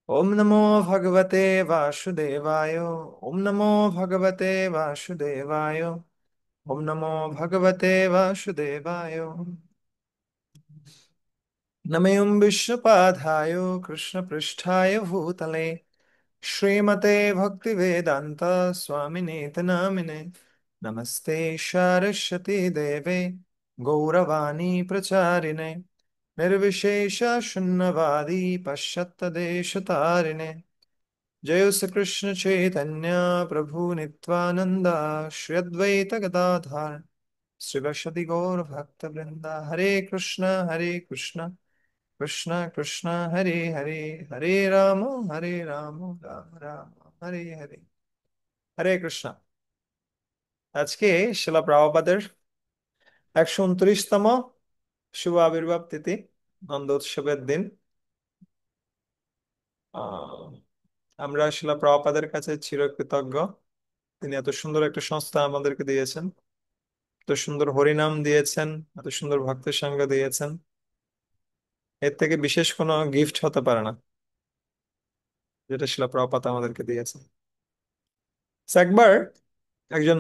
ओम नमो भगवते वासुदेवाय। ओम नमो भगवते वासुदेवाय। ओम नमो भगवते वासुदेवाय। नमों विश्वपाधाय कृष्णपृष्ठाय भूतले श्रीमते भक्तिवेदांत स्वामिनेति नामिने। नमस्ते सारस्वती देवे गौरवाणी प्रचारिणे निर्विशेष शून्यवादी पश्चात्तदेशतारिणे। जय श्री कृष्ण चैतन्य प्रभु नित्यानंद श्री अद्वैत गदाधर श्रीवासदि गौर भक्त वृंदा। हरे कृष्ण कृष्ण कृष्ण हरे हरे, हरे राम राम राम हरे हरे। हरे कृष्ण। আজকে শিলা প্রভুপাদের 129তম শুভ আবির্ভাব তিথি, নন্দ উৎসবের দিন। আহ আমরা শিলা প্রভুপাদের কাছে চিরকৃতজ্ঞ। তিনি এত সুন্দর একটা সংস্থা আমাদেরকে দিয়েছেন, এত সুন্দর হরিনাম দিয়েছেন, এত সুন্দর ভক্তের সঙ্গ দিয়েছেন। এর থেকে বিশেষ কোনো গিফট হতে পারে না যেটা শিলা প্রভুপাদ আমাদেরকে দিয়েছেন। So, একবার একজন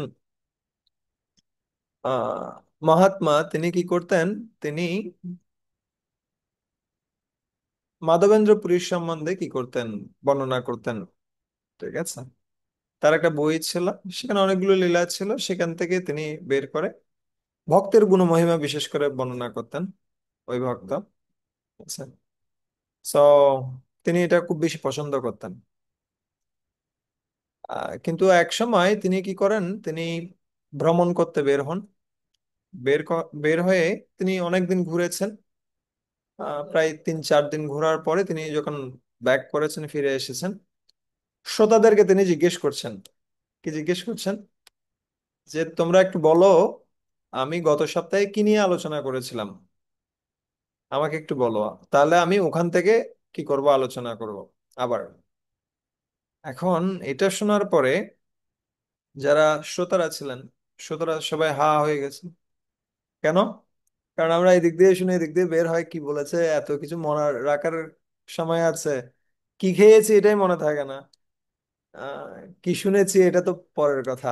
আহ মহাত্মা তিনি কি করতেন, তিনি মাধবেন্দ্র পুরীর সম্বন্ধে কি করতেন, বর্ণনা করতেন। ঠিক আছে, তার একটা বই ছিল, সেখানে অনেকগুলো লীলা ছিল, সেখান থেকে তিনি বের করে ভক্তের গুণমহিমা বিশেষ করে বর্ণনা করতেন ওই ভক্ত। আচ্ছা, সো তিনি এটা খুব বেশি পছন্দ করতেন। কিন্তু এক সময় তিনি কি করেন, তিনি ভ্রমণ করতে বের হন। বের হয়ে তিনি অনেকদিন ঘুরেছেন। প্রায় 3-4 দিন ঘোরার পরে তিনি যখন ব্যাক করেছেন, ফিরে এসেছেন, শ্রোতাদেরকে তিনি জিজ্ঞেস করছেন। কি জিজ্ঞেস করছেন? যে তোমরা একটু বলো, আমি গত সপ্তাহে কি নিয়ে আলোচনা করেছিলাম, আমাকে একটু বলো, তাহলে আমি ওখান থেকে কি করব, আলোচনা করব আবার। এখন এটা শোনার পরে যারা শ্রোতারা ছিলেন, শ্রোতারা সবাই হা হয়ে গেছে। কেন? কারণ আমরা এদিক দিয়ে শুনে এদিক দিয়ে বের হয়, কি বলেছে এত কিছু মনে রাখার সময় আছে? কি খেয়েছি এটাই মনে থাকে না। আহ কি শুনেছি এটা তো পরের কথা।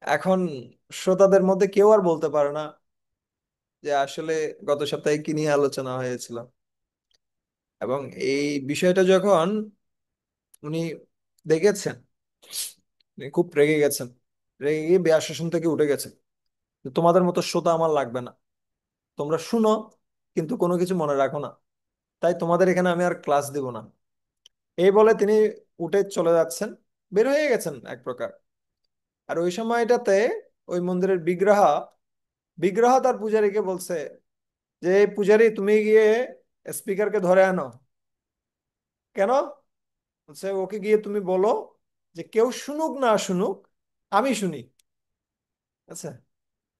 এখন শ্রোতাদের মধ্যে কেউ আর বলতে পারে না যে আসলে গত সপ্তাহে কি নিয়ে আলোচনা হয়েছিল। এবং এই বিষয়টা যখন উনি দেখেছেন, উনি খুব রেগে গেছেন। রেগে গিয়ে ব্যাসাসন থেকে উঠে গেছেন যে তোমাদের মতো শ্রোতা আমার লাগবে না, তোমরা শুনো কিন্তু কোনো কিছু মনে রাখো না, তাই তোমাদের এখানে আমি আর ক্লাস দিব না। এই বলে তিনি উঠে চলে যাচ্ছেন, বের হয়ে গেছেন এক প্রকার। আর ওই সময়টাতে ওই মন্দিরের বিগ্রহ বিগ্রহ তার পূজারীকে বলছে যে এই পূজারী তুমি গিয়ে স্পিকারকে ধরে আনো। কেন? বলছে ওকে গিয়ে তুমি বলো যে কেউ শুনুক না শুনুক, আমি শুনি। আচ্ছা,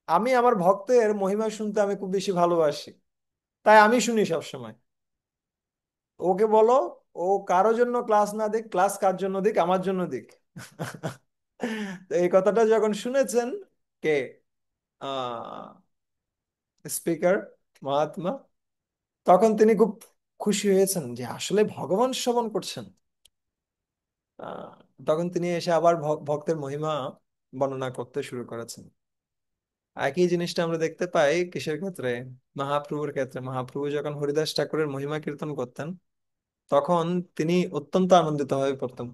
আমি আমার ভক্তের মহিমা শুনতে আমি খুব বেশি ভালোবাসি, তাই আমি শুনি সব সময়। ওকে বলো ও কারোর জন্য ক্লাস না দিক, ক্লাস কার জন্য দিক, আমার জন্য দিক। তো এই কথাটা যখন শুনেছেন কে, আহ স্পিকার, মহাত্মা, তখন তিনি খুব খুশি হয়েছেন যে আসলে ভগবান শ্রবণ করছেন। আহ, তখন তিনি এসে আবার ভক্তের মহিমা বর্ণনা করতে শুরু করেছেন। একই জিনিসটা আমরা দেখতে পাই কিসের ক্ষেত্রে? মহাপ্রভুর ক্ষেত্রে। মহাপ্রভু যখন হরিদাস ঠাকুরের মহিমা কীর্তন করতেন, তখন তিনি অত্যন্ত আনন্দিত হয়ে পড়তেন।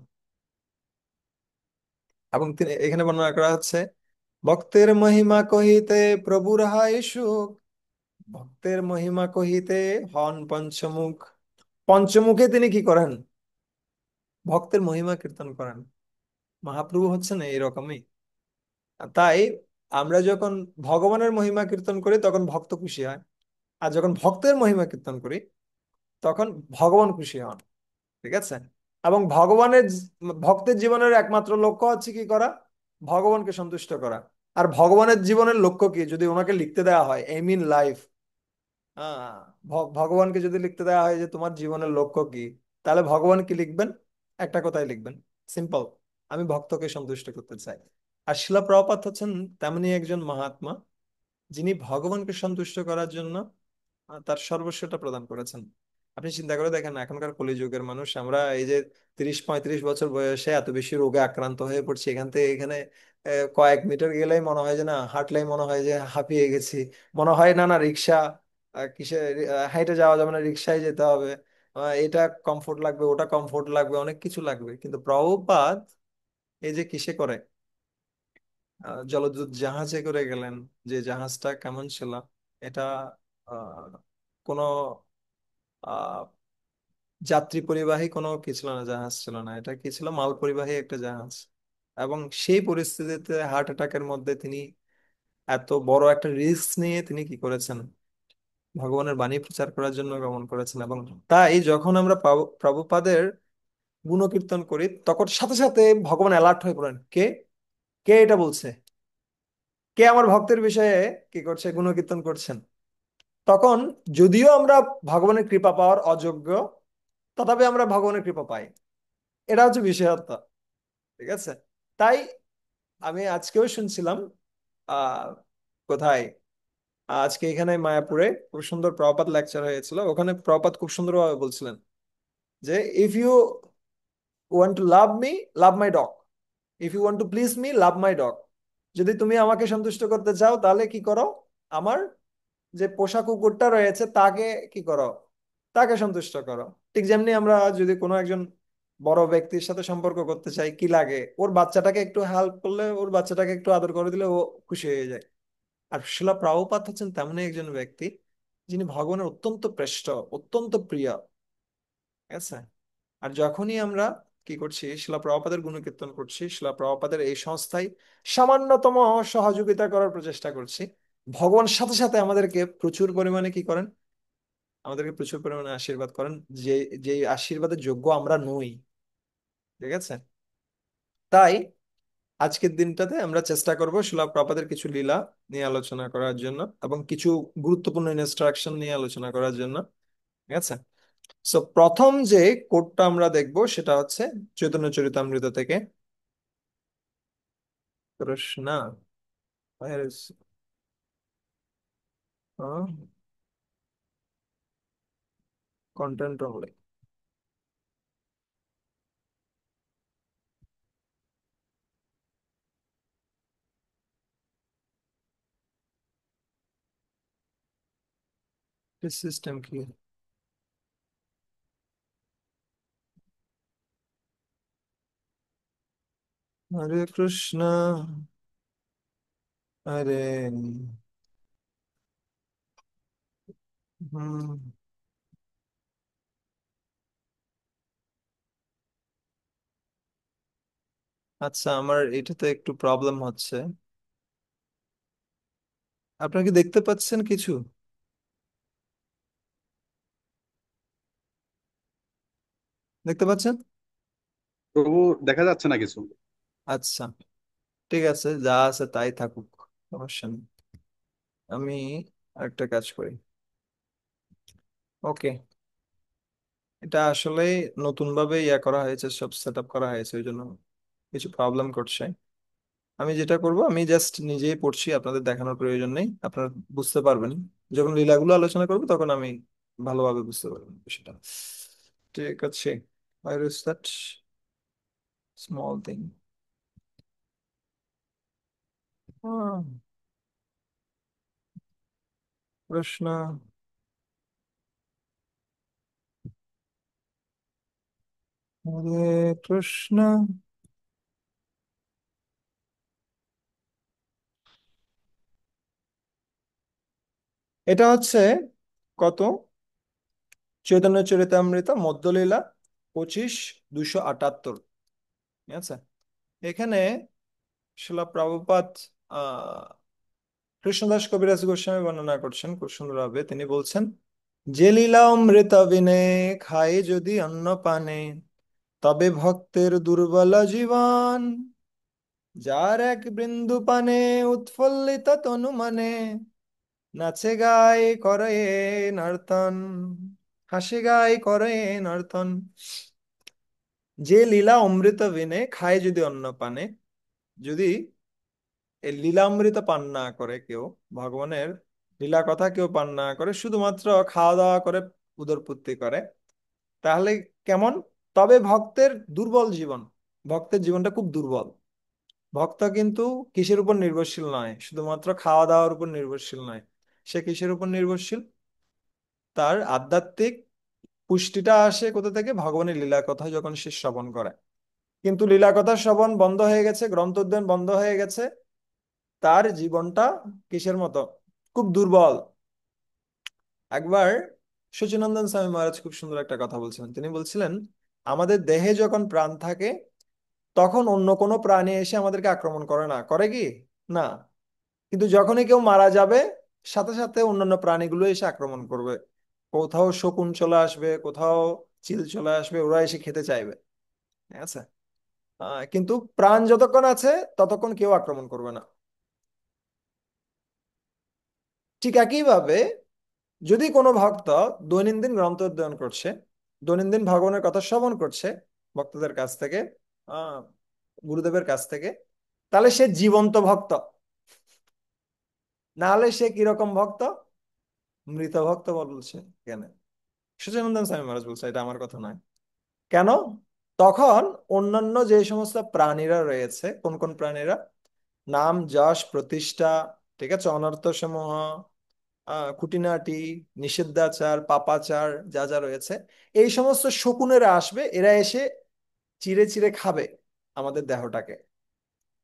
এবং তিনি এখানে বর্ণনা করা হচ্ছে, ভক্তের মহিমা কহিতে প্রভুর হয় সুখ, ভক্তের মহিমা কহিতে হন পঞ্চমুখ। পঞ্চমুখে তিনি কি করেন? ভক্তের মহিমা কীর্তন করেন। মহাপ্রভু হচ্ছেন এইরকমই। তাই আমরা যখন ভগবানের মহিমা কীর্তন করি তখন ভক্ত খুশি হয়, আর যখন ভক্তের মহিমা কীর্তন করি তখন ভগবান খুশি হন। ঠিক আছে? এবং ভক্তের জীবনের একমাত্র লক্ষ্য হচ্ছে কি করা? ভগবানকে সন্তুষ্ট করা। আর ভগবানের জীবনের লক্ষ্য কি যদি ওনাকে লিখতে দেওয়া হয়, এম ইন লাইফ, হ্যাঁ, ভগবানকে যদি লিখতে দেওয়া হয় যে তোমার জীবনের লক্ষ্য কি, তাহলে ভগবান কি লিখবেন? একটা কথাই লিখবেন, সিম্পল, আমি ভক্তকে সন্তুষ্ট করতে চাই। আর শিলা প্রভুপাদ হচ্ছেন তেমনি একজন মহাত্মা, যিনি ভগবানকে সন্তুষ্ট করার জন্য তার সর্বস্বটা প্রদান করেছেন। আপনি চিন্তা করে দেখেন এখনকার কলিযুগের মানুষ আমরা এই যে 30-35 বছর বয়সে এত বেশি রোগে আক্রান্ত হয়ে পড়ছি, এখান থেকে এখানে কয়েক মিটার গেলেই মনে হয় যে না, হাঁটলেই মনে হয় যে হাঁপিয়ে গেছি, মনে হয় না না রিক্সা, কিসে হাইটে যাওয়া যাবে না, রিক্সায় যেতে হবে, এটা কমফোর্ট লাগবে, ওটা কমফোর্ট লাগবে, অনেক কিছু লাগবে। কিন্তু প্রভুপাদ এই যে কিসে করে, জলদূত জাহাজে করে গেলেন, যে জাহাজটা কেমন ছিল, এটা আহ, কোনো যাত্রী পরিবাহী কোনো কি ছিল না, জাহাজ ছিল না, এটা কি ছিল, মাল পরিবাহী একটা জাহাজ। এবং সেই পরিস্থিতিতে হার্ট অ্যাটাকের মধ্যে তিনি এত বড় একটা রিস্ক নিয়ে তিনি কি করেছেন, ভগবানের বাণী প্রচার করার জন্য গমন করেছেন। এবং তাই যখন আমরা প্রভুপাদের গুণকীর্তন করি তখন সাথে সাথে ভগবান অ্যালার্ট হয়ে পড়েন, কে কে এটা বলছে, কে আমার ভক্তের বিষয়ে কি করছে, গুণকীর্তন করছেন। তখন যদিও আমরা ভগবানের কৃপা পাওয়ার অযোগ্য, তথাপি আমরা ভগবানের কৃপা পাই। এটা হচ্ছে বিষয়ত্ব। ঠিক আছে। তাই আমি আজকেও শুনছিলাম, আহ কোথায়, আজকে এখানে মায়াপুরে খুব সুন্দর প্রপাত লেকচার হয়েছিল, ওখানে প্রপাত খুব সুন্দরভাবে বলছিলেন যে if you want to love me, love my dog. If you want to please me, love my dog. যদি তুমি আমাকে সন্তুষ্ট করতে চাও তাহলে কি করো, আমার যে পোষা কুকুরটা রয়েছে তাকে কি করো, তাকে সন্তুষ্ট করো। ঠিক যেমনি আমরা যদি কোনো একজন বড় ব্যক্তির সাথে সম্পর্ক করতে চাই, কি লাগে, ওর বাচ্চাটাকে একটু হেল্প করলে, ওর বাচ্চাটাকে একটু আদর করে দিলে ও খুশি হয়ে যায়। আর শিলা প্রভুপাদ হচ্ছেন তেমনই একজন ব্যক্তি যিনি ভগবানের অত্যন্ত শ্রেষ্ঠ, অত্যন্ত প্রিয়। ঠিক আছে। আর যখনই আমরা কি করছি, শিলা প্রভুপাদের গুণকীর্তন করছি, শিলা প্রভুপাদের এই সংস্থায় সামান্যতম সহযোগিতা করার প্রচেষ্টা করছি, ভগবান সাথে সাথে আমাদেরকে প্রচুর পরিমাণে কি করেন, আমাদেরকে প্রচুর পরিমাণে আশীর্বাদ করেন, যে যে আশীর্বাদের যোগ্য আমরা নই। ঠিক আছে। তাই আজকের দিনটাতে আমরা চেষ্টা করব শিলা প্রপাদের কিছু লীলা নিয়ে আলোচনা করার জন্য এবং কিছু গুরুত্বপূর্ণ ইনস্ট্রাকশন নিয়ে আলোচনা করার জন্য। ঠিক আছে। সো প্রথম যে কোডটা আমরা দেখব সেটা হচ্ছে চৈতন্য চরিতামৃত থেকে। কৃষ্ণ, কন্টেন্ট অনলি, সিস্টেম কি, হরে কৃষ্ণ, হরে, হুম, আচ্ছা আমার এটাতে একটু প্রবলেম হচ্ছে। আপনারা কি দেখতে পাচ্ছেন কিছু, দেখতে পাচ্ছেন? প্রভু, দেখা যাচ্ছে না কিছু। আচ্ছা, ঠিক আছে, যা আছে তাই থাকুক, সমস্যা নেই। আমি একটা কাজ করি। ওকে, এটা আসলে নতুন ভাবে ইয়া করা হয়েছে, সব সেট আপ করা হয়েছে, ওই জন্য কিছু প্রবলেম করছে। আমি যেটা করব, আমি জাস্ট নিজেই পড়ছি, আপনাদের দেখানোর প্রয়োজন নেই, আপনারা বুঝতে পারবেন যখন লীলাগুলো আলোচনা করবো, তখন আমি ভালোভাবে বুঝতে পারবেন সেটা। ঠিক আছে। Where is that small thing? Ah, প্রশ্ন, হরে কৃষ্ণ। এটা হচ্ছে কত, চৈতন্য চরিতামৃত মধ্যলীলা 25-278। ঠিক আছে। এখানে শিলা প্রভুপাদ আহ কৃষ্ণদাস কবিরাজ গোস্বামী বর্ণনা করছেন খুব সুন্দরভাবে। তিনি বলছেন, যে লীলা অমৃত বিনে খায় যদি অন্ন পানে, তবে ভক্তের দুর্বল জীবন, যার এক বিন্দু পানে উৎফুল্লিত তনু মানে, নাচে গায়ে করে নর্তন, হাসে গায়ে করে নর্তন। যে লীলা অমৃত বিনে খায় যদি অন্ন পানে, যদি এই লীলামৃত পান না করে কেউ, ভগবানের লীলা কথা কেউ পান না করে, শুধুমাত্র খাওয়া দাওয়া করে উদরপূর্তি করে, তাহলে কেমন? তবে ভক্তের দুর্বল জীবন, ভক্তের জীবনটা খুব দুর্বল। ভক্ত কিন্তু কিসের উপর নির্ভরশীল নয়, শুধুমাত্র খাওয়া দাওয়ার উপর নির্ভরশীল নয়। সে কিসের উপর নির্ভরশীল? তার আধ্যাত্মিক পুষ্টিটা আসে কোথা থেকে? ভগবানের লীলা কথা যখন সে শ্রবণ করে। কিন্তু লীলা কথা শ্রবণ বন্ধ হয়ে গেছে, গ্রন্থ অধ্যয়ন বন্ধ হয়ে গেছে, তার জীবনটা কিসের মতো? খুব দুর্বল। একবার সচিনন্দন স্বামী মহারাজ খুব সুন্দর একটা কথা বলছিলেন। তিনি বলছিলেন, আমাদের দেহে যখন প্রাণ থাকে তখন অন্য কোনো প্রাণী এসে আমাদেরকে আক্রমণ করে না, করে কি? না। কিন্তু যখনই কেউ মারা যাবে, সাথে সাথে অন্যান্য প্রাণীগুলো এসে আক্রমণ করবে। কোথাও শকুন চলে আসবে, কোথাও চিল চলে আসবে, ওরা এসে খেতে চাইবে। ঠিক আছে? কিন্তু প্রাণ যতক্ষণ আছে ততক্ষণ কেউ আক্রমণ করবে না। ঠিক একইভাবে যদি কোনো ভক্ত দৈনন্দিন গ্রন্থ অধ্যয়ন করছে, দৈনন্দিন ভগবানের কথা শ্রবণ করছে ভক্তদের কাছ থেকে, আহ গুরুদেবের কাছ থেকে, তাহলে সে জীবন্ত ভক্ত। না হলে সে কিরকম ভক্ত? মৃত ভক্ত বলছে। কেন? সচিদানন্দ স্বামী মহারাজ বলছে, এটা আমার কথা নয়। কেন? তখন অন্যান্য যে সমস্ত প্রাণীরা রয়েছে, কোন কোন প্রাণীরা? নাম যশ প্রতিষ্ঠা, ঠিক আছে, অনর্থ সমূহ, খুঁটিনাটি, নিষিদ্ধাচার, পাপাচার, যা যা রয়েছে, এই সমস্ত শকুনেরা আসবে, এরা এসে চিরে চিরে খাবে আমাদের দেহটাকে।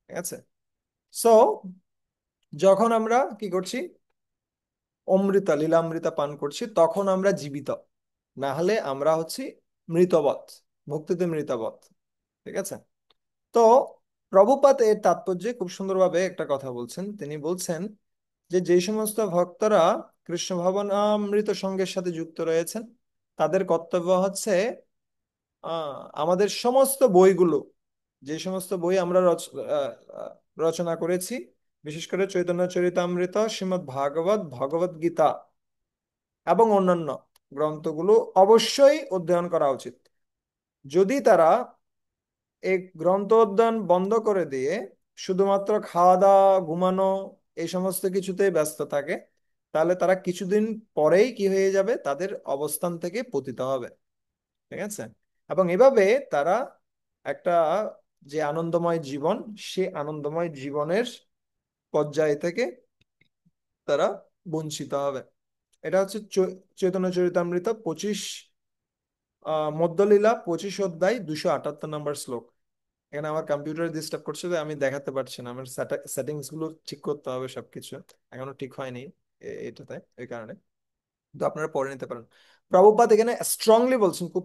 ঠিক আছে? সো যখন আমরা কি করছি, অমৃতা লীলামৃতা পান করছি, তখন আমরা জীবিত। না হলে আমরা হচ্ছি মৃতবৎ, ভক্তিতে মৃতবৎ। ঠিক আছে? তো প্রভুপাদ এর তাৎপর্যে খুব সুন্দরভাবে একটা কথা বলছেন। তিনি বলছেন যে যে সমস্ত ভক্তরা কৃষ্ণ ভবনামৃত সঙ্গের সাথে যুক্ত রয়েছেন, তাদের কর্তব্য হচ্ছে আমাদের সমস্ত বইগুলো, যে সমস্ত বই আমরা আহ, আহ, রচনা করেছি, বিশেষ করে চৈতন্য চরিতামৃত, শ্রীমদ্ ভাগবত, ভগবত গীতা এবং অন্যান্য গ্রন্থগুলো অবশ্যই অধ্যয়ন করা উচিত। যদি তারা এই গ্রন্থ অধ্যয়ন বন্ধ করে দিয়ে শুধুমাত্র খাওয়া দাওয়া, ঘুমানো, এই সমস্ত কিছুতেই ব্যস্ত থাকে, তাহলে তারা কিছুদিন পরেই কি হয়ে যাবে? তাদের অবস্থান থেকে পতিত হবে। ঠিক আছে? এবং এভাবে তারা একটা যে আনন্দময় জীবন, সে আনন্দময় জীবনের পর্যায় থেকে তারা বঞ্চিত হবে। এটা হচ্ছে চৈতন্য চরিতামৃত 25, মধ্যলীলা 25 অধ্যায় 278 নম্বর শ্লোক। এখানে আমার কম্পিউটার ডিস্টার্ব করছে, যে আমি দেখাতে পারছি না, আমার সেটিংস গুলো ঠিক করতে হবে সবকিছু, এখনো ঠিক হয়নি এটাতে, এই কারণে। তো আপনারা পড়ে নিতে পারেন। প্রভুপাদ এখানে স্ট্রংলি বলছেন, খুব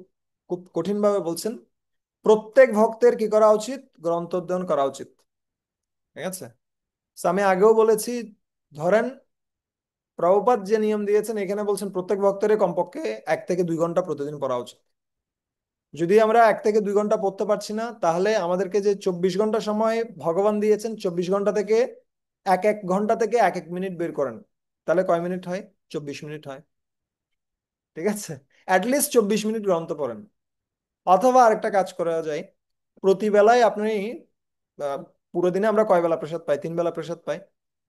খুব কঠিন ভাবে বলছেন, প্রত্যেক ভক্তের কি করা উচিত? গ্রন্থ অধ্যয়ন করা উচিত। ঠিক আছে? So, আমি আগেও বলেছি, ধরেন প্রভুপাদ যে নিয়ম দিয়েছেন, এখানে বলছেন প্রত্যেক ভক্তের কমপক্ষে 1 থেকে 2 ঘন্টা প্রতিদিন পড়া উচিত। যদি আমরা 1 থেকে 2 ঘন্টা পড়তে পারছি না, তাহলে আমাদেরকে যে 24 ঘন্টা সময় ভগবান দিয়েছেন, 24 ঘন্টা থেকে এক এক ঘন্টা থেকে এক এক মিনিট বের করেন, তাহলে কয় মিনিট হয়? 24 মিনিট হয়। ঠিক আছে? অ্যাটলিস্ট 24 মিনিট গ্রন্থ পড়েন। অথবা আরেকটা কাজ করা যায়, প্রতি বেলায় আপনি, আহ, পুরো দিনে আমরা কয় বেলা প্রসাদ পাই? 3 বেলা প্রসাদ পাই।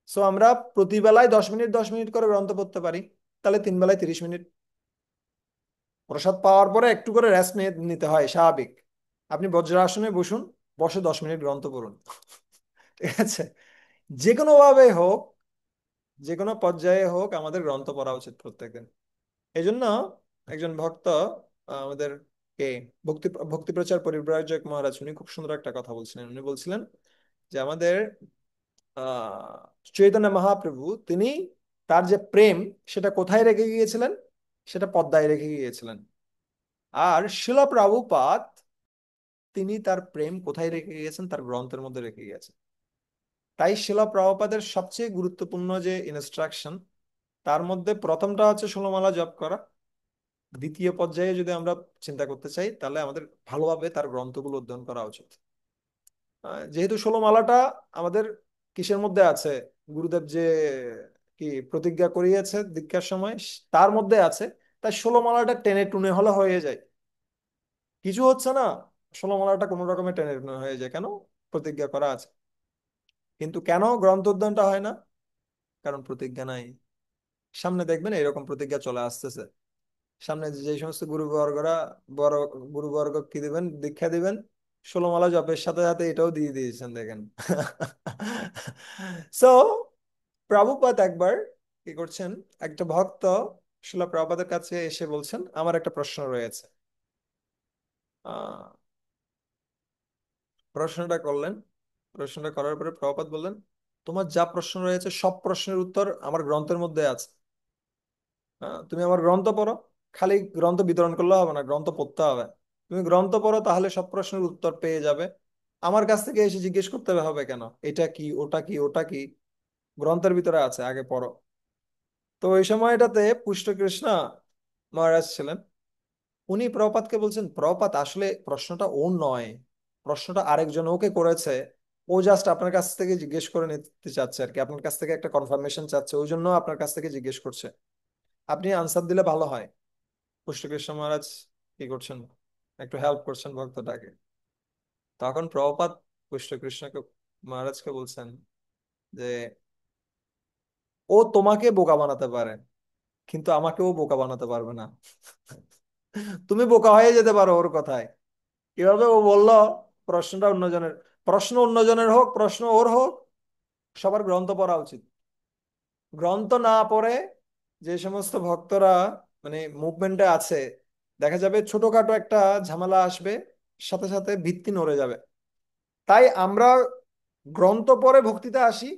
সো আমরা প্রতি বেলায় 10 মিনিট 10 মিনিট করে গ্রন্থ পড়তে পারি, তাহলে 3 বেলায় 30 মিনিট। প্রসাদ পাওয়ার পরে একটু করে রেস্ট নিতে হয়, স্বাভাবিক। আপনি বজ্রাসনে বসুন, বসে 10 মিনিট গ্রন্থ পড়ুন। ঠিক আছে? যে কোনো ভাবে হোক, যে কোনো পর্যায়ে হোক, আমাদের গ্রন্থ পড়া উচিত প্রত্যেকদিন। এই জন্য একজন ভক্ত, আমাদের কে, ভক্তি ভক্তি প্রচার পরিব্রাজক মহারাজ, উনি খুব সুন্দর একটা কথা বলছিলেন। উনি বলছিলেন যে আমাদের আহ চৈতন্য মহাপ্রভু, তিনি তার যে প্রেম, সেটা কোথায় রেখে গিয়েছিলেন? সেটা পদ্মায় রেখে গিয়েছিলেন। আর শিল প্রভুপাদ, তিনি তার প্রেম কোথায় রেখে গিয়েছেন? তার গ্রন্থের মধ্যে রেখে গিয়েছেন। তাই শিল প্রভুপাদের সবচেয়ে গুরুত্বপূর্ণ যে ইনস্ট্রাকশন, তার মধ্যে প্রথমটা হচ্ছে 16 মালা জপ করা। দ্বিতীয় পর্যায়ে যদি আমরা চিন্তা করতে চাই, তাহলে আমাদের ভালোভাবে তার গ্রন্থগুলো অধ্যয়ন করা উচিত। যেহেতু 16 মালাটা আমাদের কিসের মধ্যে আছে? গুরুদেব যে কি প্রতিজ্ঞা করিয়েছে দীক্ষার সময়, তার মধ্যে আছে। তাই 16 মালাটা টেনে টুনে হলে হয়ে যায়, কিছু হচ্ছে না। 16 মালাটা কোনো রকমে টেনে টুনে হয়ে যায়, কেন? প্রতিজ্ঞা করা আছে। কিন্তু কেন গ্রন্থ অধ্যয়নটা হয় না? কারণ প্রতিজ্ঞা নাই। সামনে দেখবেন এরকম প্রতিজ্ঞা চলে আসতেছে। সামনে যে সমস্ত গুরুবর্গরা, বড় গুরুবর্গ কি দিবেন, দীক্ষা দিবেন, 16 মালা জপের সাথে সাথে এটাও দিয়ে দিয়েছেন দেখেন। সো প্রভুপাদ একবার কি করছেন, একটা ভক্ত শিলা প্রভুপাদের কাছে এসে বলছেন আমার একটা প্রশ্ন রয়েছে। আহ প্রশ্নটা করলেন, প্রশ্নটা করার পরে প্রভুপাদ বললেন তোমার যা প্রশ্ন রয়েছে সব প্রশ্নের উত্তর আমার গ্রন্থের মধ্যে আছে। তুমি আমার গ্রন্থ পড়ো, খালি গ্রন্থ বিতরণ করলে হবে না, গ্রন্থ পড়তে হবে। তুমি গ্রন্থ পড়ো তাহলে সব প্রশ্নের উত্তর পেয়ে যাবে। আমার কাছ থেকে এসে জিজ্ঞেস করতে হবে কেন, এটা কি ওটা কি ওটা কি, গ্রন্থের ভিতরে আছে, আগে পড়ো। তো ওই সময়টাতে পুষ্ট কৃষ্ণ মহারাজ ছিলেন। উনি প্রপাতকে বলছেন প্রপাত আসলে প্রশ্নটা ওর নয়, প্রশ্নটা আরেকজন ওকে করেছে। ও জাস্ট আপনার কাছ থেকে জিজ্ঞেস করে নিতে চাচ্ছে আর কি, আপনার কাছ থেকে একটা কনফার্মেশন চাচ্ছে, ওই জন্য আপনার কাছ থেকে জিজ্ঞেস করছে। আপনি আনসার দিলে ভালো হয়। পুষ্টিকৃষ্ণ মহারাজ কি করছেন, একটু হেল্প করছেন ভক্তটাকে। তখন প্রভুপাদ পুষ্টিকৃষ্ণকে মহারাজকে বলছেন যে ও তোমাকে বোকা বানাতে পারে, কিন্তু আমাকেও বোকা বানাতে পারবে না। তুমি বোকা হয়ে যেতে পারো ওর কথায়। কিভাবে ও বলল, প্রশ্নটা অন্যজনের, প্রশ্ন অন্যজনের হোক প্রশ্ন ওর হোক, সবার গ্রন্থ পড়া উচিত। গ্রন্থ না পড়ে যে সমস্ত ভক্তরা মানে মুভমেন্টে আছে, দেখা যাবে ছোটখাটো একটা ঝামেলা আসবে, সাথে সাথে ভিত্তি নড়ে যাবে। তাই আমরা গ্রন্থ পড়ে ভক্তিতে আসি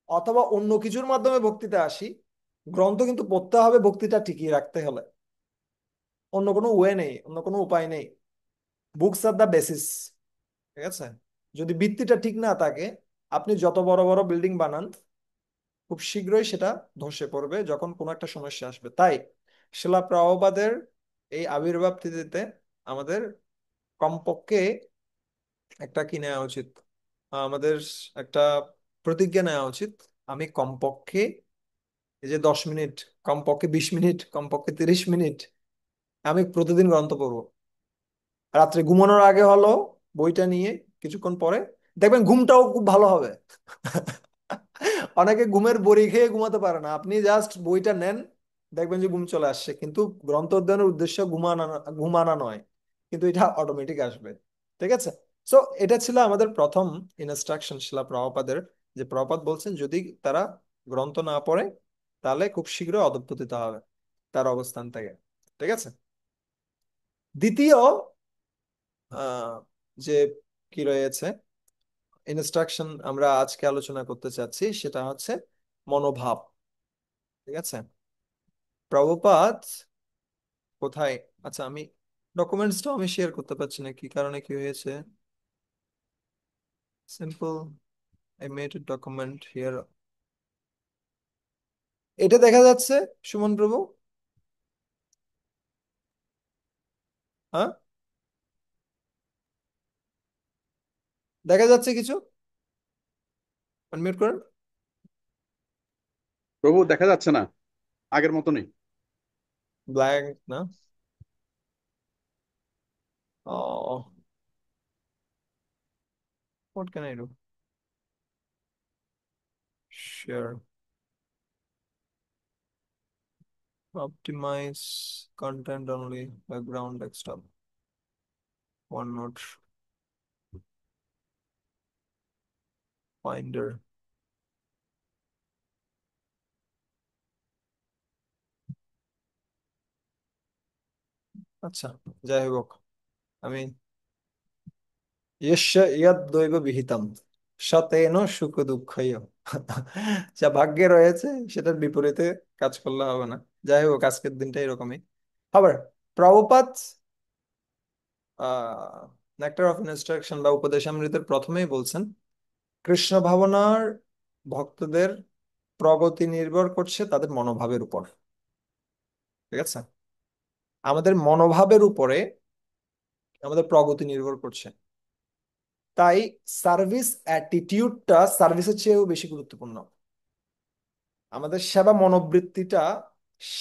অথবা অন্য কিছুর মাধ্যমে ভক্তিতে আসি, গ্রন্থ কিন্তু পড়তে হবে ভক্তিটা টিকিয়ে রাখতে হলে। অন্য কোনো ওয়ে নেই, অন্য কোনো উপায় নেই। Books are the basis. ঠিক আছে, যদি ভিত্তিটা ঠিক না থাকে, আপনি যত বড় বড় বিল্ডিং বানান, খুব শীঘ্রই সেটা ধসে পড়বে যখন কোনো একটা সমস্যা আসবে। তাই শিলা প্রভুপাদের এই আবির্ভাব তিথিতে আমাদের কমপক্ষে একটা কি নেওয়া উচিত, আমাদের একটা প্রতিজ্ঞা নেওয়া উচিত। আমি কমপক্ষে এই যে 10 মিনিট, কমপক্ষে 20 মিনিট, কমপক্ষে 30 মিনিট আমি প্রতিদিন গ্রন্থ পড়বো। রাত্রে ঘুমানোর আগে হলো বইটা নিয়ে কিছুক্ষণ পরে, দেখবেন ঘুমটাও খুব ভালো হবে। অনেকে ঘুমের বড়ি খেয়ে ঘুমাতে পারে না, আপনি জাস্ট বইটা নেন, দেখবেন যে ঘুম চলে আসছে। কিন্তু গ্রন্থ অধ্যয়নের উদ্দেশ্য ঘুমানা নয়, কিন্তু এটা অটোমেটিক আসবে। ঠিক আছে। সো এটা ছিল আমাদের প্রথম ইনস্ট্রাকশন শিলা প্রভুপাদের, যে প্রভুপাদ বলছেন যদি তারা গ্রন্থ না পড়ে তাহলে খুব শীঘ্রই অধঃপতিত হবে তার অবস্থান থেকে। ঠিক আছে। দ্বিতীয় আহ যে কি রয়েছে ইনস্ট্রাকশন আমরা আজকে আলোচনা করতে চাচ্ছি, সেটা হচ্ছে মনোভাব। ঠিক আছে। প্রভুপাদ কোথায়, আচ্ছা আমি ডকুমেন্টসটাও আমি শেয়ার করতে পারছি না, কি কারণে কি হয়েছে। Simple, I made a document here. এটা দেখা যাচ্ছে সুমন প্রভু? হ্যাঁ, দেখা যাচ্ছে কিছু? আনমিউট করেন। প্রভু দেখা যাচ্ছে না, আগের মতো নেই। ব্ল্যাঙ্ক না? ও, what can I do? Share, optimize content only, background desktop, one note, finder. আচ্ছা, যাই হোক, আমি ইয়স্য ইয়দ্দৈব বিহিতম সতেন সুখ দুঃখয়। যা ভাগ্যে রয়েছে সেটার বিপরীতে কাজ করলে হবে না। যাই হোক, আজকের দিনটা এরকমই। আবার প্রভুপাদ নেক্টার অফ ইনস্ট্রাকশন বা উপদেশামৃতের প্রথমেই বলছেন কৃষ্ণ ভাবনার ভক্তদের প্রগতি নির্ভর করছে তাদের মনোভাবের উপর। ঠিক আছে, আমাদের মনোভাবের উপরে আমাদের প্রগতি নির্ভর করছে। তাই সার্ভিস অ্যাটিটিউডটা সার্ভিসের চেয়েও বেশি গুরুত্বপূর্ণ। আমাদের সেবা মনোবৃত্তিটা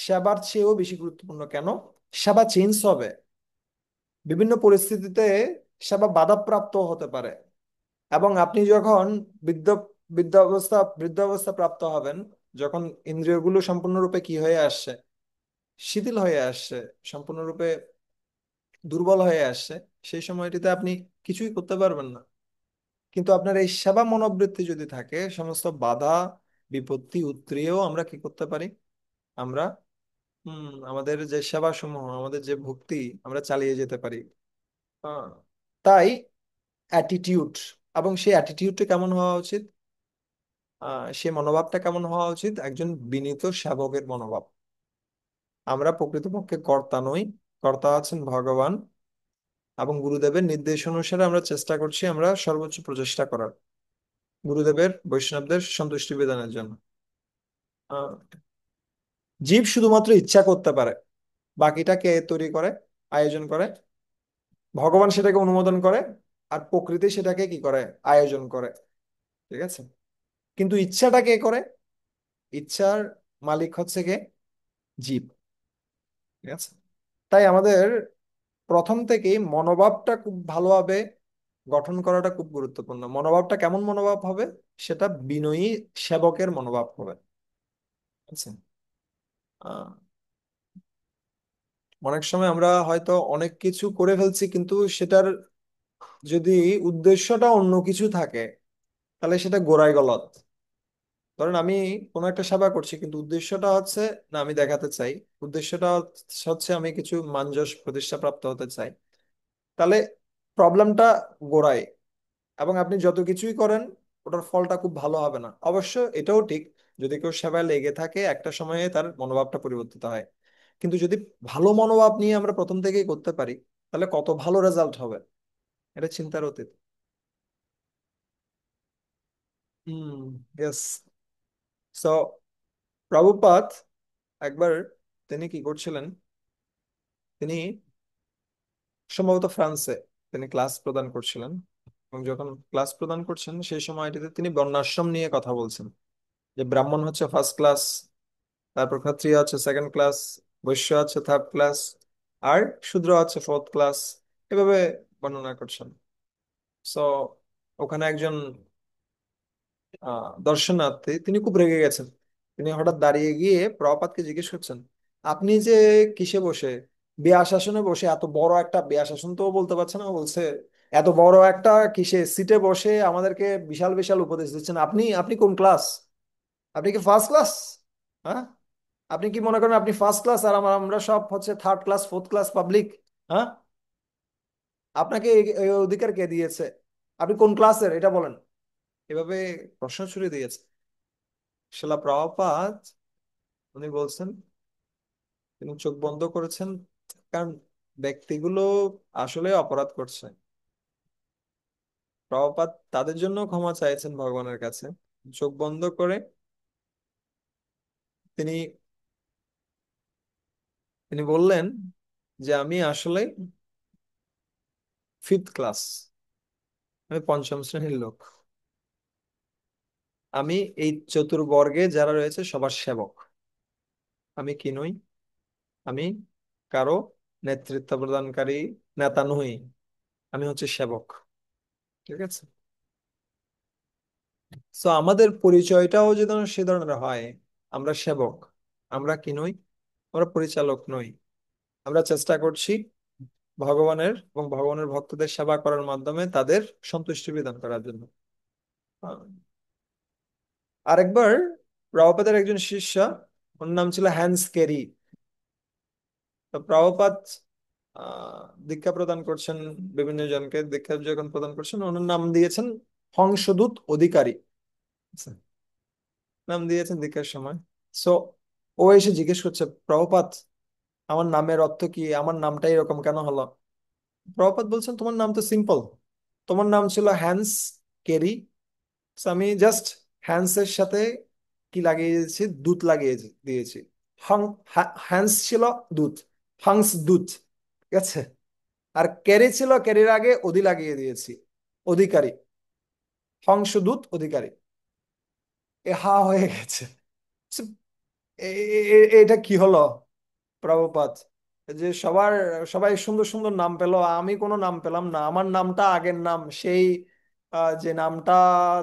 সেবার চেয়েও বেশি গুরুত্বপূর্ণ। কেন? সেবা চেঞ্জ হবে বিভিন্ন পরিস্থিতিতে, সেবা বাধাপ্রাপ্ত হতে পারে। এবং আপনি যখন বৃদ্ধ বৃদ্ধাবস্থা প্রাপ্ত হবেন, যখন ইন্দ্রিয়গুলো সম্পূর্ণরূপে কি হয়ে আসছে, শিথিল হয়ে আসছে, সম্পূর্ণরূপে দুর্বল হয়ে আসছে, সেই সময়টিতে আপনি কিছুই করতে পারবেন না। কিন্তু আপনার এই সেবা মনোবৃত্তি যদি থাকে, সমস্ত বাধা বিপত্তি উতরিয়েও আমরা কি করতে পারি? আমরা আমাদের যে সেবা সমূহ, আমাদের যে ভক্তি, আমরা চালিয়ে যেতে পারি। আহ, তাই অ্যাটিটিউড, এবং সেই অ্যাটিটিউডটা কেমন হওয়া উচিত? সেই মনোভাবটা কেমন হওয়া উচিত? একজন বিনীত সেবকের মনোভাব। আমরা প্রকৃতপক্ষে কর্তা নই, কর্তা আছেন ভগবান, এবং গুরুদেবের নির্দেশ অনুসারে আমরা চেষ্টা করছি আমরা সর্বোচ্চ প্রচেষ্টা করার, গুরুদেবের বৈষ্ণবদের সন্তুষ্টি বিধানের জন্য। আহ, জীব শুধুমাত্র ইচ্ছা করতে পারে, বাকিটা কে তৈরি করে, আয়োজন করে? ভগবান সেটাকে অনুমোদন করে, আর প্রকৃতি সেটাকে কি করে, আয়োজন করে। ঠিক আছে? কিন্তু ইচ্ছাটা কে করে? ইচ্ছার মালিক হচ্ছে কে? জীব। ঠিক আছে? তাই আমাদের প্রথম থেকেই মনোভাবটা খুব ভালোভাবে গঠন করাটা খুব গুরুত্বপূর্ণ। মনোভাবটা কেমন মনোভাব হবে? সেটা বিনয়ী সেবকের মনোভাব হবে। আচ্ছা। আহ, অনেক সময় আমরা হয়তো অনেক কিছু করে ফেলছি, কিন্তু সেটার যদি উদ্দেশ্যটা অন্য কিছু থাকে, তাহলে সেটা গোড়ায় গলদ। ধরেন আমি কোনো একটা সেবা করছি, কিন্তু উদ্দেশ্যটা হচ্ছে, না আমি দেখাতে চাই, উদ্দেশ্যটা হচ্ছে আমি কিছু মানযশ প্রতিষ্ঠা প্রাপ্ত হতে চাই, তাহলে প্রবলেমটা গোড়ায়। এবং আপনি যত কিছুই করেন, ওটার ফলটা খুব ভালো হবে না। অবশ্য এটাও ঠিক, যদি কেউ সেবায় লেগে থাকে একটা সময়ে তার মনোভাবটা পরিবর্তিত হয়। কিন্তু যদি ভালো মনোভাব নিয়ে আমরা প্রথম থেকেই করতে পারি, তাহলে কত ভালো রেজাল্ট হবে, এটা চিন্তার অতীত। হুম। ইয়েস। সো প্রভুপাদ একবার তিনি কি করছিলেন, তিনি সম্ভবত ফ্রান্সে তিনি ক্লাস প্রদান করছিলেন। এবং যখন ক্লাস প্রদান করছেন, সেই সময়টিতে তিনি বর্ণাশ্রম নিয়ে কথা বলছেন, যে ব্রাহ্মণ হচ্ছে ফার্স্ট ক্লাস, তারপর ক্ষত্রিয় হচ্ছে সেকেন্ড ক্লাস, বৈশ্য হচ্ছে থার্ড ক্লাস, আর শূদ্র হচ্ছে ফোর্থ ক্লাস, এভাবে বর্ণনা করছেন। সো ওখানে একজন দর্শনার্থী, তিনি খুব রেগে গেছেন। তিনি হঠাৎ দাঁড়িয়ে গিয়ে প্রভুপাদকে জিজ্ঞেস করছেন, আপনি যে কিসে বসে, বেয়াসনে বসে, এত বড় একটা বেয়াসন তো বলতে পারছে না, ও বলছে এত বড় একটা কিসে সিটে বসে আমাদেরকে বিশাল বিশাল উপদেশ দিচ্ছেন, আপনি আপনি কোন ক্লাস? আপনি কি ফার্স্ট ক্লাস? হ্যাঁ? আপনি কি মনে করেন আপনি ফার্স্ট ক্লাস, আর আমরা সব হচ্ছে third class fourth class public? হ্যাঁ? আপনাকে এই অধিকার কে দিয়েছে? আপনি কোন ক্লাসের এটা বলেন? এভাবে প্রশ্ন ছুড়ে দিয়েছে শিলা প্রভুপাদ। উনি বলছেন, তিনি চোখ বন্ধ করেছেন, কারণ ব্যক্তিগুলো আসলে অপরাধ করছে। প্রভুপাদ তাদের জন্য ক্ষমা চাইছেন ভগবানের কাছে। চোখ বন্ধ করে তিনি তিনি বললেন যে আমি আসলে ফিফথ ক্লাস, আমি পঞ্চম শ্রেণীর লোক। আমি এই চতুর্বর্গে যারা রয়েছে সবার সেবক। আমি কি নই? আমি কারো নেতৃত্ব প্রদানকারী নেতা নই, আমি হচ্ছে সেবক। ঠিক আছে? তো আমাদের পরিচয়টাও যদি সে ধরনের হয়, আমরা সেবক, আমরা কি নই? আমরা পরিচালক নই। আমরা চেষ্টা করছি ভগবানের এবং ভগবানের ভক্তদের সেবা করার মাধ্যমে তাদের সন্তুষ্টি বিধান করার জন্য। আহ, আরেকবার প্রভুপাদের একজন শিষ্য, ওর নাম ছিল হ্যান্স কেরি। তো প্রভুপাদ দীক্ষা প্রদান করছেন, বিভিন্ন জনকে দীক্ষা যখন প্রদান করছেন, ওনার নাম দিয়েছেন হংসদূত অধিকারী। আচ্ছা, নাম দিয়েছেন দীক্ষার সময়। সো ও এসে জিজ্ঞেস করছে, প্রভুপাদ আমার নামের অর্থ কি, আমার নামটা এরকম কেন হলো? প্রভুপাদ বলছেন, তোমার নাম তো সিম্পল, তোমার নাম ছিল হ্যান্স কেরি। So আমি জাস্ট হ্যান্সের সাথে কি লাগিয়ে দিয়েছি, দুধ লাগিয়ে দিয়েছি। হং, হ্যান্স ছিল দুধ, হাংস দুধ। ঠিক আছে? আর ক্যারি ছিল, ক্যারির আগে অধি লাগিয়ে দিয়েছি, অধিকারী, হংসদূত অধিকারী। এ হা হয়ে গেছে। So, এটা কি হলো প্রভুপাদ, যে সবাই সুন্দর সুন্দর নাম পেলো, আমি কোনো নাম পেলাম না। আমার নামটা আগের নাম, সেই যে নামটা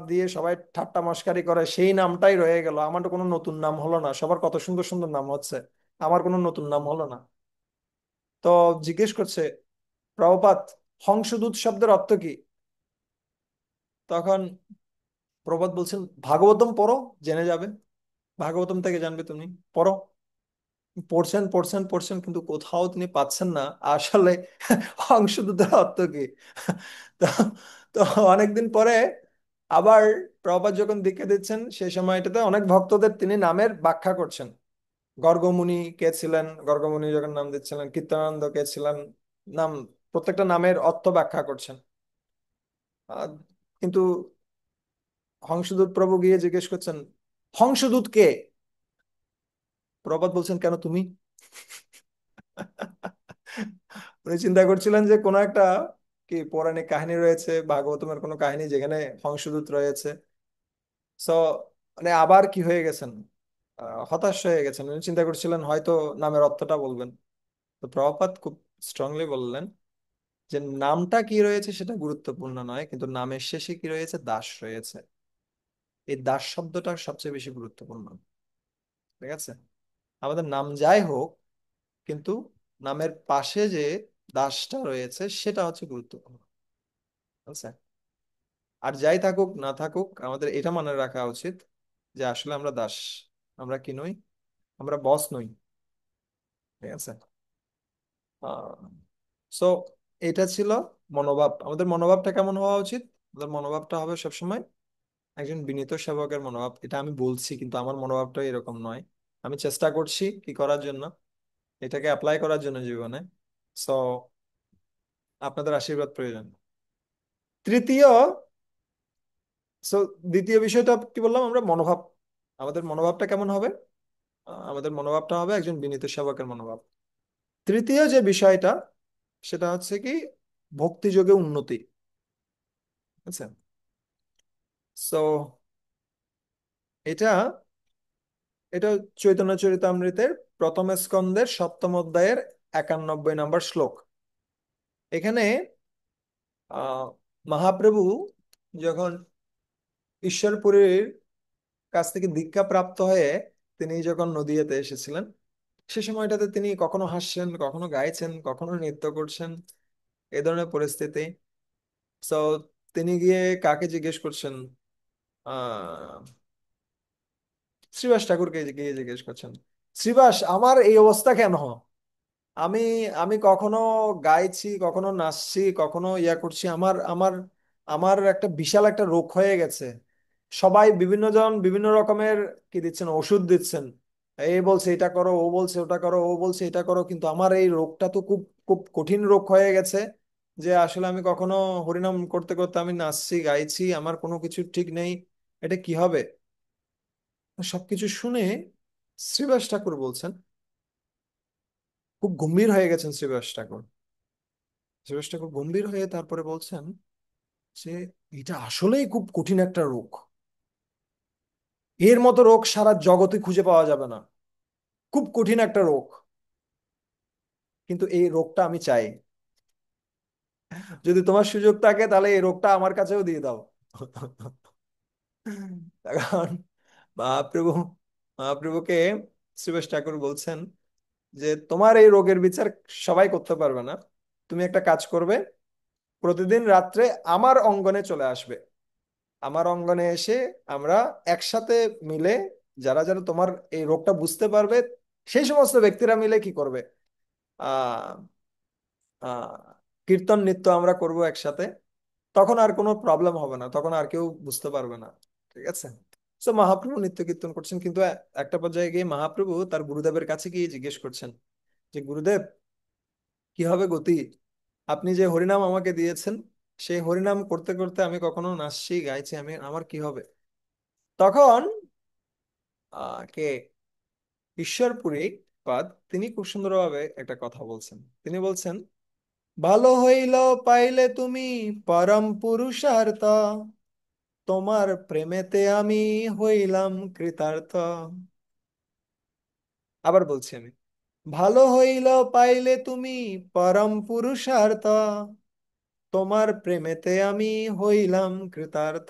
দিয়ে সবাই ঠাট্টা মশকারি করে, সেই নামটাই রয়ে গেল। আমার তো কোনো নতুন নাম হলো না, সবার কত সুন্দর সুন্দর নাম হচ্ছে। আমার কোনো নতুন নাম হলো না। তো জিজ্ঞেস করছে, প্রভুপাদ, হংসদূত শব্দের অর্থ কি? তখন প্রভুপাদ বলছেন, ভাগবতম পড়ো, জেনে যাবে। ভাগবতম থেকে জানবে তুমি, পড়ো। পড়ছেন পড়ছেন পড়ছেন, কিন্তু কোথাও তিনি পাচ্ছেন না আসলে হংসদূতের অর্থ কি। তো তো অনেকদিন পরে আবার প্রভুপাদ যখন দীক্ষা দিচ্ছেন, সেই সময়টাতে অনেক ভক্তদের তিনি নামের ব্যাখ্যা করছেন। গর্গমুনি কে ছিলেন, গর্গমুনি যখন নাম দিচ্ছিলেন, কীর্তনানন্দ কে ছিলেন, নাম, প্রত্যেকটা নামের অর্থ ব্যাখ্যা করছেন। আহ, কিন্তু হংসদূত প্রভু গিয়ে জিজ্ঞেস করছেন, হংসদূত কে? প্রভুপাদ বলছেন, কেন তুমি? উনি চিন্তা করছিলেন যে কোনো একটা কি পৌরাণিক কাহিনী রয়েছে, ভাগবতমের কোনো কাহিনী যেখানে হংসদূত রয়েছে। সো মানে আবার কি হয়ে গেছেন, হতাশ হয়ে গেছেন। উনি চিন্তা করছিলেন হয়তো নামের অর্থটা বলবেন। তো প্রভুপাদ খুব স্ট্রংলি বললেন যে নামটা কি রয়েছে সেটা গুরুত্বপূর্ণ নয়, কিন্তু নামের শেষে কি রয়েছে, দাস রয়েছে। এই দাস শব্দটা সবচেয়ে বেশি গুরুত্বপূর্ণ। ঠিক আছে, আমাদের নাম যাই হোক, কিন্তু নামের পাশে যে দাসটা রয়েছে সেটা হচ্ছে গুরুত্বপূর্ণ। আচ্ছা, আর যাই থাকুক না থাকুক, আমাদের এটা মনে রাখা উচিত যে আসলে আমরা দাস, আমরা কি নই, আমরা বস নই। ঠিক আছে। সো এটা ছিল মনোভাব। আমাদের মনোভাবটা কেমন হওয়া উচিত? আমাদের মনোভাবটা হবে সবসময় একজন বিনীত সেবকের মনোভাব। এটা আমি বলছি, কিন্তু আমার মনোভাবটা এরকম নয়। আমি চেষ্টা করছি কি করার জন্য, এটাকে অ্যাপ্লাই করার জন্য জীবনে। সো আপনাদের আশীর্বাদ প্রয়োজন। তৃতীয়, সো দ্বিতীয় বিষয়টা কি বললাম, আমরা মনোভাব। আমাদের মনোভাবটা কেমন হবে? আমাদের মনোভাবটা হবে একজন বিনীত সেবকের মনোভাব। তৃতীয় যে বিষয়টা, সেটা হচ্ছে কি, ভক্তিযোগে উন্নতি। আচ্ছা, সো এটা এটা চৈতন্য চরিতামৃতের প্রথম স্কন্দের সপ্তম অধ্যায়ের 91 নম্বর শ্লোক। এখানে আহ মহাপ্রভু যখন ঈশ্বরপুরীর কাছ থেকে দীক্ষা প্রাপ্ত হয়ে তিনি যখন নদীয়াতে এসেছিলেন, সে সময়টাতে তিনি কখনো হাসছেন, কখনো গাইছেন, কখনো নৃত্য করছেন, এই ধরনের পরিস্থিতি। তো তিনি গিয়ে কাকে জিজ্ঞেস করছেন, আহ শ্রীবাস ঠাকুরকে গিয়ে জিজ্ঞেস করছেন, শ্রীবাস, আমার এই অবস্থা কেন? আমি আমি কখনো গাইছি, কখনো নাচছি, কখনো ইয়া করছি, আমার আমার আমার একটা বিশাল একটা রোগ হয়ে গেছে। সবাই বিভিন্ন জন বিভিন্ন রকমের কি দিচ্ছেন, ওষুধ দিচ্ছেন, এই বলছে এটা করো, ও বলছে ওটা করো, ও বলছে এটা করো, কিন্তু আমার এই রোগটা তো খুব খুব কঠিন রোগ হয়ে গেছে, যে আসলে আমি কখনো হরিনাম করতে করতে আমি নাচছি, গাইছি, আমার কোনো কিছু ঠিক নেই, এটা কি হবে? সবকিছু শুনে শ্রীবাস ঠাকুর বলছেন, খুব গম্ভীর হয়ে গেছেন শ্রীবাস ঠাকুর। শ্রীবাস ঠাকুর গম্ভীর হয়ে তারপরে বলছেন যে এটা আসলেই খুব কঠিন একটা রোগ, এর মতো রোগ সারা জগতে খুঁজে পাওয়া যাবে না, খুব কঠিন একটা রোগ, কিন্তু এই রোগটা আমি চাই। যদি তোমার সুযোগ থাকে তাহলে এই রোগটা আমার কাছেও দিয়ে দাও। তখন মহাপ্রভু মহাপ্রভুকে শ্রীবাস ঠাকুর বলছেন যে তোমার এই রোগের বিচার সবাই করতে পারবে না, তুমি একটা কাজ করবে, প্রতিদিন রাত্রে আমার অঙ্গনে চলে আসবে। আমার অঙ্গনে এসে আমরা একসাথে মিলে, যারা যারা তোমার এই রোগটা বুঝতে পারবে, সেই সমস্ত ব্যক্তিরা মিলে কি করবে, আহ আহ কীর্তন নৃত্য আমরা করব একসাথে। তখন আর কোনো প্রবলেম হবে না, তখন আর কেউ বুঝতে পারবে না। ঠিক আছে। তো মহাপ্রভু নিত্য কীর্তন করছেন, কিন্তু একটা পর্যায়ে গিয়ে মহাপ্রভু তার গুরুদেবের কাছে গিয়ে জিজ্ঞেস করছেন যে গুরুদেব, কি হবে গতি? আপনি যে হরিনাম আমাকে দিয়েছেন, সেই হরিনাম করতে করতে আমি কখনো নাচছি, গাইছি, আমি আমার কি হবে? তখন কে, ঈশ্বরপুরী পাদ, তিনি খুব সুন্দরভাবে একটা কথা বলছেন। তিনি বলছেন, ভালো হইল পাইলে তুমি পরম পুরুষার্থ, তোমার প্রেমেতে আমি হইলাম কৃতার্থ। আবার বলছি আমি, ভালো হইল পাইলে তুমি পরম পুরুষার্থ, তোমার প্রেমেতে আমি হইলাম কৃতার্থ।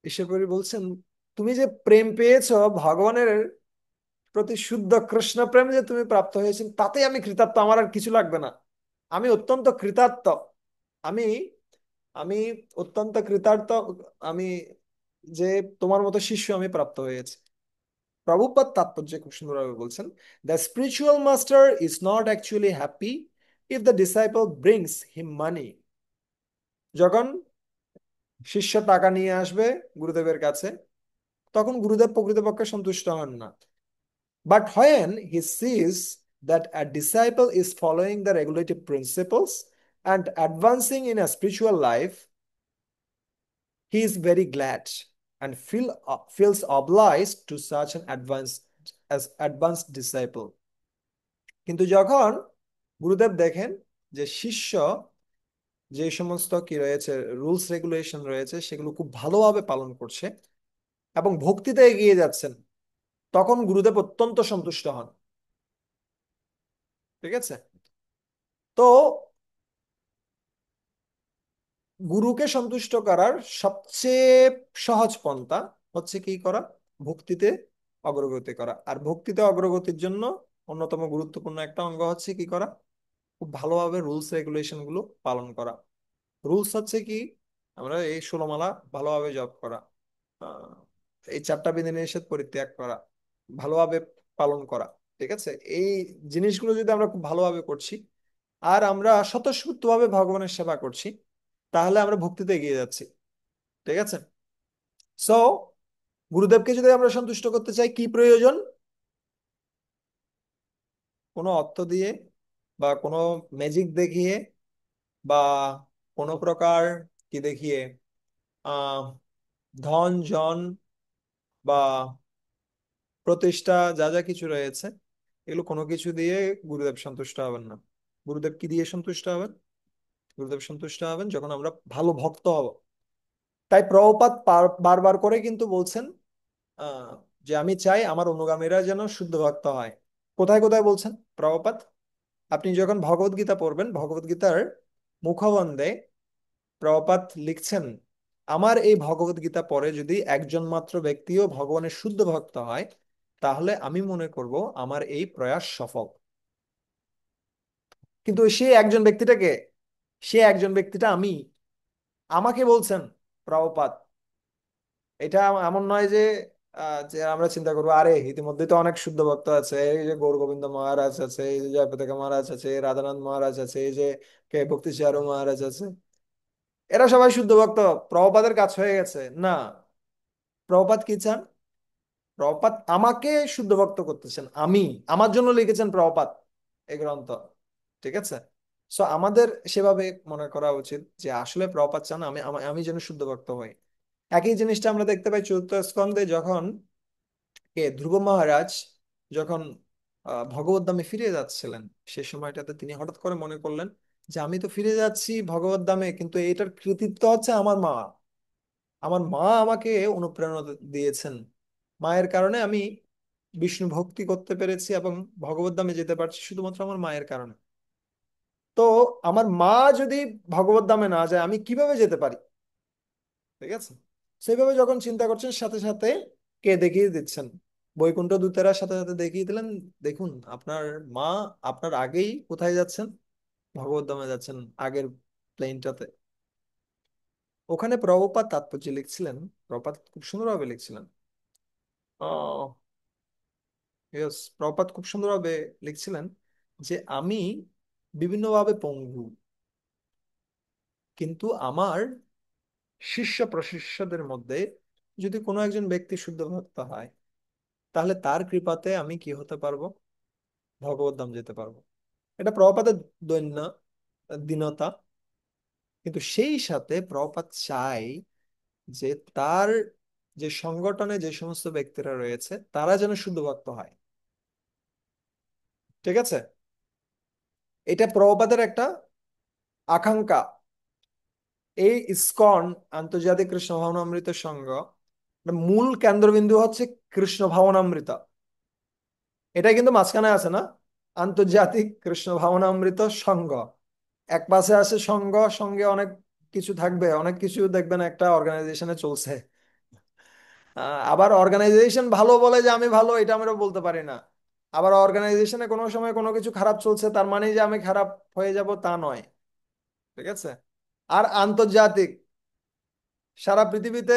ঈশ্বরপুরী বলছেন তুমি যে প্রেম পেয়েছো ভগবানের প্রতি, শুদ্ধ কৃষ্ণ প্রেম যে তুমি প্রাপ্ত হয়েছেন, তাতে আমি কৃতার্থ, আমার আর কিছু লাগবে না। আমি অত্যন্ত কৃতার্থ। আমি আমি অত্যন্ত কৃতার্থ। আমি যে তোমার মতো শিষ্য আমি প্রাপ্ত হয়েছি। প্রভুপাদ তাৎপর্য খুব সুন্দরভাবে বলছেন, the spiritual master is not actually happy if the disciple brings him money. যখন শিষ্য টাকা নিয়ে আসবে গুরুদেবের কাছে, তখন গুরুদেব প্রকৃতপক্ষে সন্তুষ্ট হন না। But when he sees that a disciple is following the regulative principles and advancing in a spiritual life, he is very glad and feels obliged to such an advanced disciple. কিন্তু যখন গুরুদেব দেখেন যে শিষ্য যে সমস্ত কি রয়েছে, রুলস রেগুলেশন রয়েছে, সেগুলো খুব ভালোভাবে পালন করছে এবং ভক্তিতে এগিয়ে যাচ্ছেন, তখন গুরুদেব অত্যন্ত সন্তুষ্ট হন। ঠিক আছে? তো গুরুকে সন্তুষ্ট করার সবচেয়ে সহজ পন্থা হচ্ছে কি করা? ভক্তিতে অগ্রগতি করা। আর ভক্তিতে অগ্রগতির জন্য অন্যতম গুরুত্বপূর্ণ একটা অঙ্গ হচ্ছে কি করা? খুব ভালোভাবে রুলস রেগুলেশন গুলো পালন করা। রুলস হচ্ছে কি? আমরা এই 16 মালা ভালোভাবে জপ করা, আহ, এই 4টা বিধিনিষেধ পরিত্যাগ করা, ভালোভাবে পালন করা। ঠিক আছে? এই জিনিসগুলো যদি আমরা খুব ভালোভাবে করছি, আর আমরা স্বতঃস্ফূর্তভাবে ভগবানের সেবা করছি, তাহলে আমরা ভক্তিতে এগিয়ে যাচ্ছি। ঠিক আছে? সো গুরুদেবকে যদি আমরা সন্তুষ্ট করতে চাই, কি প্রয়োজন? কোনো অর্থ দিয়ে বা কোনো ম্যাজিক দেখিয়ে বা কোনো প্রকার কি দেখিয়ে, আহ ধন জন বা প্রতিষ্ঠা, যা যা কিছু রয়েছে, এগুলো কোনো কিছু দিয়ে গুরুদেব সন্তুষ্ট হবেন না। গুরুদেব কি দিয়ে সন্তুষ্ট হবেন? গুরুদেব সন্তুষ্ট হবেন যখন আমরা ভালো ভক্ত হব। তাই প্রভুপাদ বারবার করে কিন্তু বলছেন, আহ, যে আমি চাই আমার অনুগামীরা যেন শুদ্ধ ভক্ত হয়। কোথায় কোথায় বলছেন প্রভুপাদ? আপনি যখন ভগবত গীতা পড়বেন, ভগবত গীতার মুখবন্ধে প্রভুপাদ লিখছেন, আমার এই ভগবত গীতা পড়ে যদি একজন মাত্র ব্যক্তিও ভগবানের শুদ্ধ ভক্ত হয়, তাহলে আমি মনে করব আমার এই প্রয়াস সফল। কিন্তু সে একজন ব্যক্তিটাকে, সে একজন ব্যক্তিটা আমি, আমাকে বলছেন প্রভুপাদ। এটা এমন নয় যে যে আমরা চিন্তা করবো, আরে ইতিমধ্যে তো অনেক শুদ্ধ ভক্ত আছে, এই যে গৌর গোবিন্দ মহারাজ আছে, এই যে জয়পতাকা মহারাজ আছে, এই রাধানাথ মহারাজ আছে, এই যে কে ভক্তি চারু মহারাজ আছে, এরা সবাই শুদ্ধ ভক্ত, প্রভুপাদের কাজ হয়ে গেছে না। প্রভুপাদ কি চান? প্রভুপাদ আমাকে শুদ্ধ ভক্ত করতেছেন। আমি, আমার জন্য লিখেছেন প্রভুপাদ এই গ্রন্থ। ঠিক আছে? সো আমাদের সেভাবে মনে করা উচিত যে আসলে প্রভুপাদ চান আমি আমি যেন শুদ্ধ ভক্ত হই। একই জিনিসটা আমরা দেখতে পাই চতুর্থ স্কন্ধে, যখন ধ্রুব মহারাজ যখন ভগবত ধামে ফিরে যাচ্ছিলেন, সে সময়টাতে তিনি হঠাৎ করে মনে করলেন যে আমি তো ফিরে যাচ্ছি ভগবত ধামে, কিন্তু এটার কৃতিত্ব হচ্ছে আমার মা। আমার মা আমাকে অনুপ্রেরণা দিয়েছেন। মায়ের কারণে আমি বিষ্ণু ভক্তি করতে পেরেছি এবং ভগবত ধামে যেতে পারছি শুধুমাত্র আমার মায়ের কারণে। তো আমার মা যদি ভগবত ধামে না যায়, আমি কিভাবে যেতে পারি? ঠিক আছে? সেইভাবে যখন চিন্তা করছেন, সাথে সাথে কে দেখিয়ে দিচ্ছেন, বৈকুণ্ঠ দূতেরা সাথে সাথে দেখিয়ে দিলেন, দেখুন আপনার মা আপনার আগেই কোথায় যাচ্ছেন, ভগবত ধামে যাচ্ছেন, আগের প্লেনটাতে। ওখানে প্রভুপাদ তাৎপর্য লিখছিলেন, প্রভুপাদ খুব সুন্দরভাবে লিখছিলেন। আহ ইয়েস, প্রভুপাদ খুব সুন্দরভাবে লিখছিলেন যে আমি বিভিন্নভাবে পঙ্গু, কিন্তু আমার শিষ্য প্রশিষ্যদের মধ্যে যদি কোনো একজন ব্যক্তি শুদ্ধ ভক্ত হয়, তাহলে তার কৃপাতে আমি কি হতে পারবো? ভগবত ধাম যেতে পারবো। এটা প্রভুপাদের দৈন্য দীনতা। কিন্তু সেই সাথে প্রভুপাদ চাই যে তার যে সংগঠনে যে সমস্ত ব্যক্তিরা রয়েছে, তারা যেন শুদ্ধ ভক্ত হয়। ঠিক আছে? এটা প্রভুপাদের একটা আকাঙ্ক্ষা। এই ইসকন, আন্তর্জাতিক কৃষ্ণ ভাবনামৃত সংঘ, মূল কেন্দ্রবিন্দু হচ্ছে কৃষ্ণ ভাবনামৃত। এটা কিন্তু মাঝখানে আছে না, আন্তর্জাতিক কৃষ্ণ ভাবনামৃত সংঘ। এক পাশে আছে সংঘ, সঙ্গে অনেক কিছু থাকবে, অনেক কিছু দেখবেন একটা অর্গানাইজেশনে চলছে। আবার অর্গানাইজেশন ভালো বলে যে আমি ভালো, এটা আমরা বলতে পারি না। আবার অর্গানাইজেশনে কোনো সময় কোনো কিছু খারাপ চলছে তার মানে যে আমি খারাপ হয়ে যাব তা নয়। ঠিক আছে। আর আন্তর্জাতিক, সারা পৃথিবীতে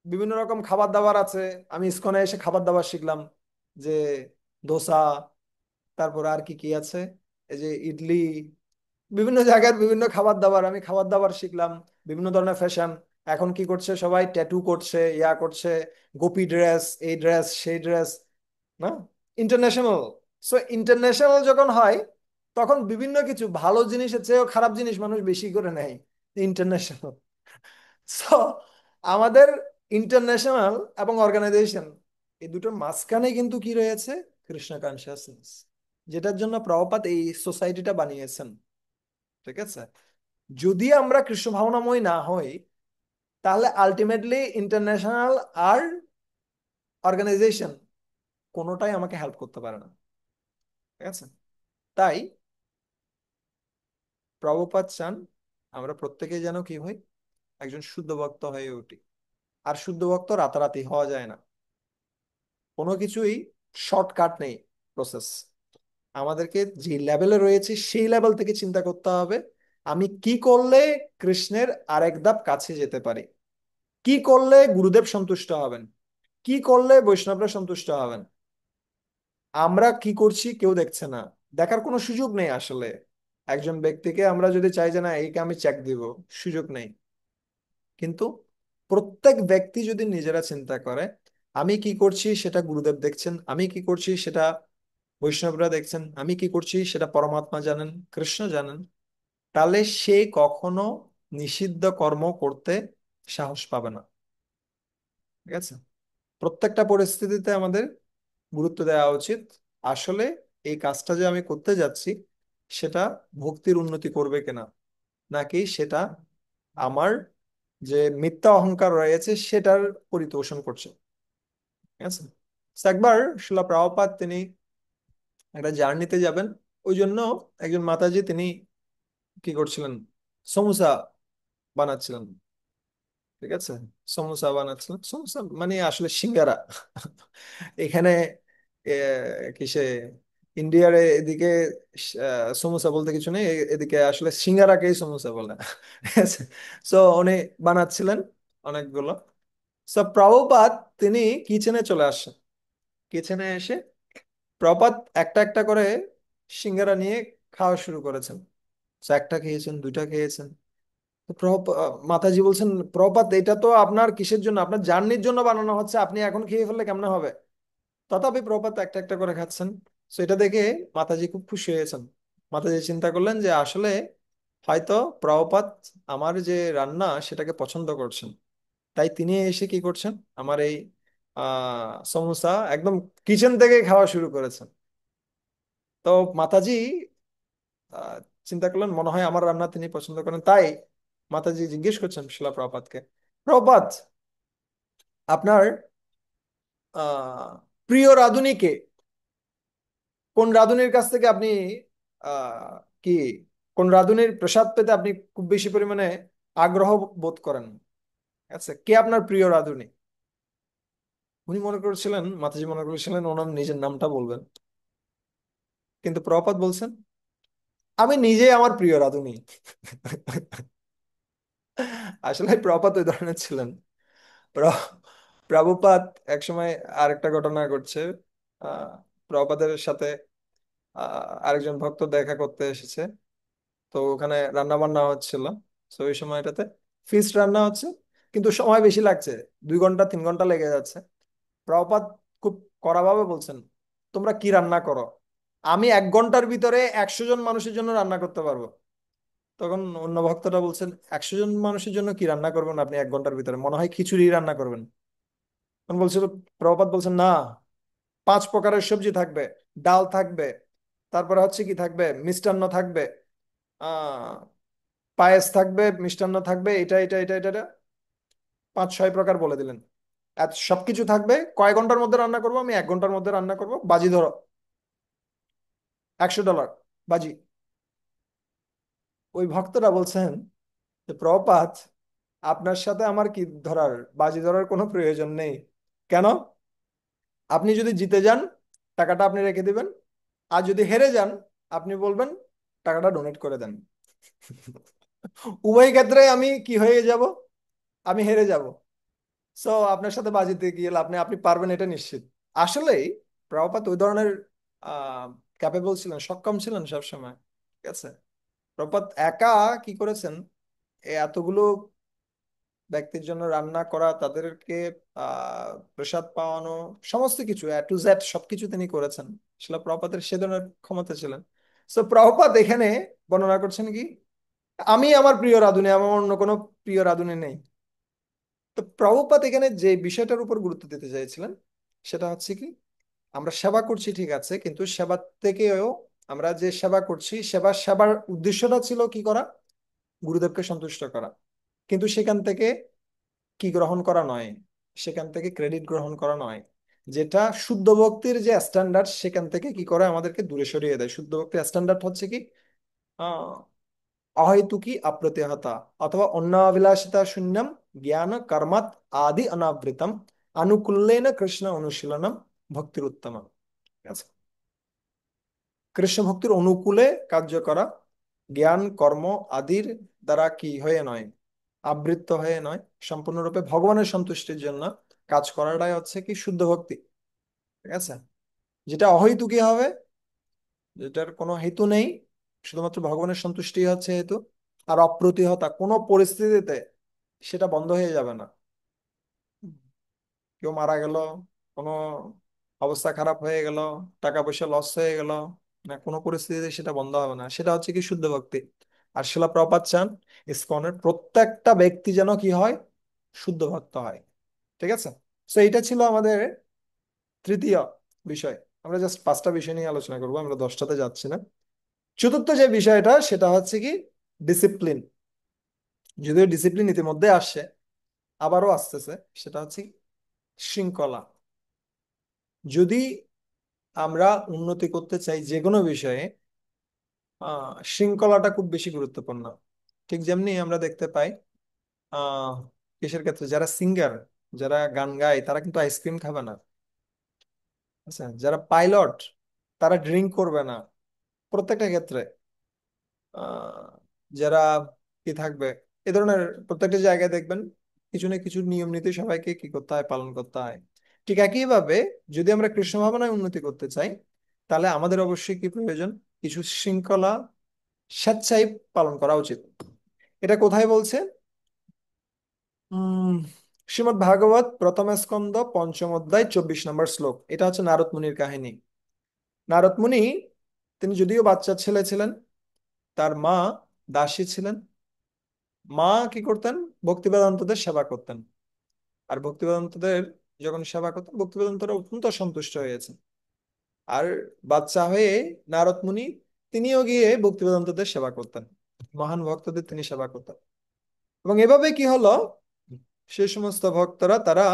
বিভিন্ন রকম খাবার দাবার আছে। আমি ইসকনে এসে খাবার দাবার শিখলাম যে ধোসা, তারপর আর কি কি আছে, এই যে ইডলি, বিভিন্ন জায়গার বিভিন্ন খাবার দাবার, আমি খাবার দাবার শিখলাম। বিভিন্ন ধরনের ফ্যাশন, এখন কি করছে সবাই ট্যাটু করছে, ইয়া করছে, গোপী ড্রেস, এই ড্রেস সেই ড্রেস, না, ইন্টারন্যাশনাল। সো ইন্টারন্যাশনাল যখন হয় তখন বিভিন্ন কিছু ভালো জিনিসের চেয়েও খারাপ জিনিস মানুষ বেশি করে নেয় ইন্টারন্যাশনাল। সো আমাদের ইন্টারন্যাশনাল এবং অর্গানাইজেশন, এই দুটোর মাঝখানে কিন্তু কি রয়েছে, কৃষ্ণ কনসিয়াসনেস, যেটার জন্য প্রভুপাদ এই সোসাইটিটা বানিয়েছেন। ঠিক আছে। যদি আমরা কৃষ্ণ ভাবনাময় না হই, তাহলে আলটিমেটলি ইন্টারন্যাশনাল আর অর্গানাইজেশন কোনোটাই আমাকে হেল্প করতে পারে না। ঠিক আছে। তাই প্রভুপাদ চান আমরা প্রত্যেকেই যেন কি হই, একজন শুদ্ধ ভক্ত হয়ে উঠি। আর শুদ্ধ ভক্ত রাতারাতি হওয়া যায় না, কোনো কিছুই শর্টকাট নেই প্রসেস। আমাদেরকে যে লেভেলে রয়েছে সেই লেভেল থেকে চিন্তা করতে হবে, আমি কি করলে কৃষ্ণের আরেক ধাপ কাছে যেতে পারি, কি করলে গুরুদেব সন্তুষ্ট হবেন, কি করলে বৈষ্ণবরা সন্তুষ্ট হবেন। আমরা কি করছি কেউ দেখছে না, দেখার কোনো সুযোগ নেই আসলে। একজন ব্যক্তিকে আমরা যদি চাই যে না এইকে আমি চেক দিব, সুযোগ নেই। কিন্তু প্রত্যেক ব্যক্তি যদি নিজেরা চিন্তা করে আমি কি করছি সেটা গুরুদেব দেখছেন, আমি কি করছি সেটা বৈষ্ণবরা দেখছেন, আমি কি করছি সেটা পরমাত্মা জানেন, কৃষ্ণ জানেন, তাহলে সে কখনো নিষিদ্ধ কর্ম করতে সাহস পাবে না। ঠিক আছে। প্রত্যেকটা পরিস্থিতিতে আমাদের গুরুত্ব দেওয়া উচিত, আসলে এই কাজটা যে আমি করতে যাচ্ছি সেটা ভক্তির উন্নতি করবে কিনা, নাকি সেটা আমার যে মিথ্যা অহংকার রয়েছে সেটার পরিতোষণ করছে। ঠিক আছে। তো একবার শিলা প্রভুপাদ তিনি একটা জার্নিতে যাবেন, ওই জন্য একজন মাতাজি তিনি কি করছিলেন, সমোসা বানাচ্ছিলেন। ঠিক আছে। সমোসা বানাচ্ছিলেন, সমোসা মানে আসলে সিঙ্গারা। এখানে কিসে ইন্ডিয়ার এদিকে সমোসা বলতে কিছু নেই, এদিকে আসলে সিঙ্গারাকেই সমোসা বলে। ঠিক আছে। সো উনি বানাচ্ছিলেন অনেকগুলো। সো প্রভুপাদ তিনি কিচেনে চলে আসেন। কিচেনে এসে প্রভুপাদ একটা একটা করে সিঙ্গারা নিয়ে খাওয়া শুরু করেছেন। তো একটা খেয়েছেন, দুইটা খেয়েছেন। তো মাতাজি বলছেন, প্রপাত এটা তো আপনার কিসের জন্য, আপনার জার্নির জন্য বানানো হচ্ছে, আপনি এখন খেয়ে ফেললে কেমনে হবে। তথাপি প্রপাত একটা একটা করে খাচ্ছেন। তো এটা দেখে মাতাজি খুব খুশি হয়েছেন। মাতাজি চিন্তা করলেন যে আসলে হয়তো প্রপাত আমার যে রান্না সেটাকে পছন্দ করছেন, তাই তিনি এসে কি করছেন, আমার এই সমোসা একদম কিচেন থেকে খাওয়া শুরু করেছেন। তো মাতাজি আহ, চিন্তা করলেন মনে হয় আমার রান্না তিনি পছন্দ করেন, তাই মাতাজি জিজ্ঞেস করছেন শিলা প্রপাতকে, প্রপাত আপনার আহ প্রিয় রাঁধুনি কে, কোন রাঁধুনির কাছ থেকে আপনি আহ কি কোন রাঁধুনির প্রসাদ পেতে আপনি খুব বেশি পরিমাণে আগ্রহ বোধ করেন। আচ্ছা, কে আপনার প্রিয় রাঁধুনি। উনি মনে করেছিলেন, মাতাজি মনে করেছিলেন ওনার নিজের নামটা বলবেন, কিন্তু প্রপাত বলছেন আমি নিজেই আমার প্রিয় রাঁধুনি। আসলে প্রপাত ওই ধরনের ছিলেন। প্র- প্রভুপাদ একসময় আরেকটা ঘটনা ঘটছে। আহ প্রভুপাদের সাথে আরেকজন ভক্ত দেখা করতে এসেছে। তো ওখানে রান্না বান্না হচ্ছিল। তো ওই সময়টাতে ফিস্ট রান্না হচ্ছে, কিন্তু সময় বেশি লাগছে, 2 ঘন্টা 3 ঘন্টা লেগে যাচ্ছে। প্রভুপাদ খুব কড়াভাবে বলছেন, তোমরা কি রান্না করো, আমি 1 ঘন্টার ভিতরে 100 জন মানুষের জন্য রান্না করতে পারবো। তখন অন্য ভক্তটা বলছেন, 100 জন মানুষের জন্য কি রান্না করবেন আপনি 1 ঘন্টার ভিতরে, মনে হয় খিচুড়ি রান্না করবেন। তখন বলছিল, প্রভুপাদ বলছেন না, 5 প্রকারের সবজি থাকবে, ডাল থাকবে, তারপরে হচ্ছে কি থাকবে, মিষ্টান্ন থাকবে, আহ পায়েস থাকবে, মিষ্টান্ন থাকবে, এটা এটা এটা এটা এটা, 5-6 প্রকার বলে দিলেন। এত সবকিছু থাকবে, কয় ঘন্টার মধ্যে রান্না করবো, আমি 1 ঘন্টার মধ্যে রান্না করবো, বাজি ধরো, $100 বাজি। ওই ভক্তরা বলছেন যে প্রপাত আপনার সাথে আমার কি ধরার, বাজি ধরার কোনো প্রয়োজন নেই। কেন? আপনি যদি জিতে যান, টাকাটা আপনি রেখে দিবেন। আর যদি হেরে যান, আপনি বলবেন টাকাটা ডোনেট করে দেন। উভয় ক্ষেত্রে আমি কি হয়ে যাব? আমি হেরে যাব। সো আপনার সাথে বাজিতে গিয়ে লাভ নেই, আপনি পারবেন এটা নিশ্চিত। আসলেই প্রভুপাদ ওই ধরনের ক্যাপেবল ছিলেন, সক্ষম ছিলেন সবসময়। ঠিক আছে। প্রভুপাদ একা কি করেছেন, এতগুলো ব্যক্তির জন্য রান্না করা, তাদেরকে প্রসাদ পাওয়ানো, সমস্ত কিছু এ টু জেড সবকিছু তিনি করেছেন। শিলা প্রভুপাদের সে ধরনের ক্ষমতা ছিলেন। সো প্রভুপাদ এখানে বর্ণনা করছেন কি, আমি আমার প্রিয় রাধুনী, আমার অন্য কোনো প্রিয় রাধুনী নেই। তো প্রভুপাদ এখানে যে বিষয়টার উপর গুরুত্ব দিতে চাইছিলেন, সেটা হচ্ছে কি, আমরা সেবা করছি ঠিক আছে, কিন্তু সেবা থেকেও আমরা যে সেবা করছি, সেবার উদ্দেশ্যটা ছিল কি করা, গুরুদেবকে সন্তুষ্ট করা। কিন্তু সেখান থেকে কি গ্রহণ করা নয়, সেখান থেকে ক্রেডিট গ্রহণ করা নয়। যেটা শুদ্ধ ভক্তির যে স্ট্যান্ডার্ড, সেখান থেকে কি করে আমাদেরকে দূরে সরিয়ে দেয়। শুদ্ধ ভক্তির স্ট্যান্ডার্ড হচ্ছে কি, আহ অহৈতুকী অপ্রতিহতা, অথবা অন্যাভিলাষিতা শূন্যম জ্ঞান কর্মাত আদি অনাবৃতম আনুকূল্যেন কৃষ্ণ অনুশীলনম ভক্তির উত্তম। ঠিক আছে। কৃষ্ণ ভক্তির অনুকূলে কার্য করা, জ্ঞান কর্ম আদির দ্বারা কি হয়ে নয়, আবৃত্ত হয়ে নয়, সম্পূর্ণরূপে ভগবানের সন্তুষ্টির জন্য কাজ করাটাই হচ্ছে কি শুদ্ধ ভক্তি। ঠিক আছে। যেটা অহৈতুকী হবে, যেটার কোনো হেতু নেই, শুধুমাত্র ভগবানের সন্তুষ্টি হচ্ছে হেতু, আর অপ্রতিহতা, কোনো পরিস্থিতিতে সেটা বন্ধ হয়ে যাবে না। কেউ মারা গেল, কোনো অবস্থা খারাপ হয়ে গেল, টাকা পয়সা লস হয়ে গেল, না কোনো পরিস্থিতিতে সেটা বন্ধ হবে না। সেটা হচ্ছে কি শুদ্ধ ভক্তি। আর শিলা প্রপাত চান ইসকনের প্রত্যেকটা ব্যক্তি যেন কি হয়, শুদ্ধ ভক্ত হয়। ঠিক আছে। তো এইটা ছিল আমাদের তৃতীয় বিষয়। আমরা জাস্ট পাঁচটা বিষয় নিয়ে আলোচনা করবো, আমরা 10টাতে যাচ্ছি না। চতুর্থ যে বিষয়টা, সেটা হচ্ছে কি ডিসিপ্লিন। যদিও ডিসিপ্লিন ইতিমধ্যে আসছে, আবারও আসতেছে। সেটা হচ্ছে কি? শৃঙ্খলা। যদি আমরা উন্নতি করতে চাই যে কোনো বিষয়ে, শৃঙ্খলাটা খুব বেশি গুরুত্বপূর্ণ। ঠিক যেমনি আমরা দেখতে পাই আহ কিসের ক্ষেত্রে, যারা সিঙ্গার, যারা গান গায়, তারা কিন্তু আইসক্রিম খাবে না। আচ্ছা, যারা পাইলট, তারা ড্রিঙ্ক করবে না। প্রত্যেকটা ক্ষেত্রে আহ যারা কি থাকবে, এ ধরনের প্রত্যেকটা জায়গায় দেখবেন কিছু না কিছু নিয়ম নীতি সবাইকে কি করতে হয়, পালন করতে হয়। ঠিক একইভাবে যদি আমরা কৃষ্ণ ভাবনায় উন্নতি করতে চাই, তাহলে আমাদের অবশ্যই কি প্রয়োজন, কিছু শৃঙ্খলা স্বেচ্ছায় পালন করা উচিত। এটা কোথায় বলছে? উম শ্রীমদ্ ভাগবত প্রথম স্কন্ধ পঞ্চম অধ্যায় 24 নম্বর শ্লোক। এটা হচ্ছে নারদ মুনির কাহিনী। নারদ মুনি, তিনি যদিও বাচ্চা ছেলে ছিলেন, তার মা দাসী ছিলেন। মা কি করতেন, ভক্তি বেদান্তদের সেবা করতেন। আর ভক্তি বেদান্তদের যখন সেবা করতেন, ভক্তি বেদান্তরা অত্যন্ত সন্তুষ্ট হয়েছে। আর বাচ্চা হয়ে নারদ মুনি, তিনিও গিয়ে ভক্তি বেদান্তদের সেবা করতেন, মহান ভক্তদের তিনি সেবা করতেন। এবং এভাবে কি হলো, সে সমস্ত ভক্তরা তারা